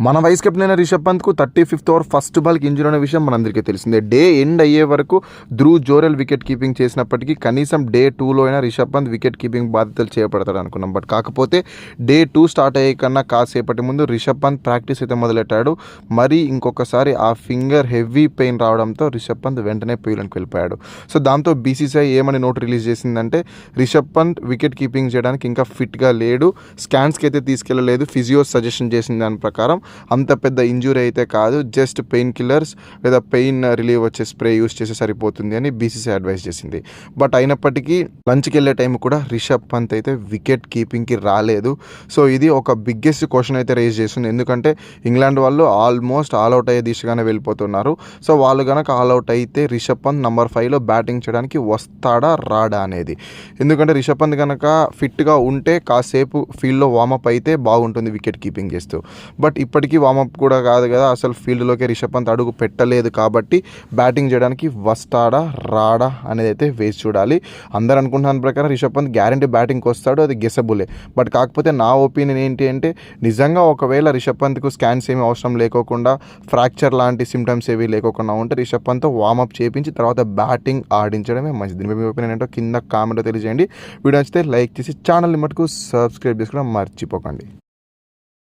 మన vice captain అయిన రిషబ్ పంత్కు 35th ఓవర్ ఫస్ట్ బాల్కి ఇంజరీ అనే విషయం మనందరికీ తెలిసిందే. డే ఎండ్ అయ్యే వరకు ధ్రువ్ జోరెల్ వికెట్ కీపింగ్ చేసినప్పటికీ కనీసం డే 2లో అయినా రిషబ్ పంత్ వికెట్ కీపింగ్ బాధ్యతలు చేపడతాడు అనుకున్నాం. బట్ కాకపోతే డే 2 స్టార్ట్ అయ్యే కన్నా కాసేపటి ముందు రిషబ్ పంత్ ప్రాక్టీస్ అయితే మొదలెట్టాడు. మరి ఇంకొకసారి ఆ ఫింగర్ హెవీ పెయిన్ రావడంతో రిషబ్ పంత్ వెంటనే ప్యూలెన్కి వెళ్ళిపోయాడు. సో దాంతో బీసీసీఐ ఏమని నోట్ రిలీజ్ చేసిందంటే రిషబ్ పంత్ వికెట్ కీపింగ్ చేయడానికి ఇంకా ఫిట్గా లేడు, స్కాన్స్కి అయితే తీసుకెళ్ళలేదు, ఫిజియో సజెషన్ చేసిన దాని ప్రకారం అంత పెద్ద ఇంజురీ అయితే కాదు, జస్ట్ పెయిన్ కిల్లర్స్ లేదా పెయిన్ రిలీవ్ వచ్చే స్ప్రే యూస్ చేస్తే సరిపోతుంది అని బీసీసీ అడ్వైస్ చేసింది. బట్ అయినప్పటికీ లంచ్కి వెళ్ళే టైం కూడా రిషబ్ పంత్ అయితే వికెట్ కీపింగ్కి రాలేదు. సో ఇది ఒక బిగ్గెస్ట్ క్వశ్చన్ అయితే రేజ్ చేస్తుంది. ఎందుకంటే ఇంగ్లాండ్ వాళ్ళు ఆల్మోస్ట్ ఆల్అవుట్ అయ్యే దిశగానే వెళ్ళిపోతున్నారు. సో వాళ్ళు కనుక ఆల్అవుట్ అయితే రిషబ్ పంత్ నంబర్ 5లో బ్యాటింగ్ చేయడానికి వస్తాడా రాడా అనేది. ఎందుకంటే రిషబ్ పంత్ కనుక ఫిట్గా ఉంటే కాసేపు ఫీల్డ్లో వార్మప్ అయితే బాగుంటుంది వికెట్ కీపింగ్ చేస్తూ. బట్ ఇప్పటికీ వార్మప్ కూడా కాదు కదా, అసలు ఫీల్డ్లోకి రిషబ్ పంత్ అడుగు పెట్టలేదు. కాబట్టి బ్యాటింగ్ చేయడానికి వస్తాడా రాడా అనేది అయితే వేసి చూడాలి. అందరు అనుకుంటున్న ప్రకారం రిషబ్ పంత్ గ్యారంటీ బ్యాటింగ్కి వస్తాడు, అది గెసబులే. బట్ కాకపోతే నా ఒపీనియన్ ఏంటి అంటే నిజంగా ఒకవేళ రిషబ్ పంత్కు స్కాన్స్ ఏమీ అవసరం లేకోకుండా ఫ్రాక్చర్ లాంటి సిమ్టమ్స్ ఏవి లేకోకుండా ఉంటే రిషబ్ పంత్ వార్మప్ చేయించి తర్వాత బ్యాటింగ్ ఆడించడమే మంచిది. మీ ఒపీనియన్ ఏంటో కింద కామెంట్లో తెలియజేయండి. వీడియో నచ్చితే లైక్ చేసి ఛానల్ని మటుకు సబ్స్క్రైబ్ చేసుకోవడం మర్చిపోకండి.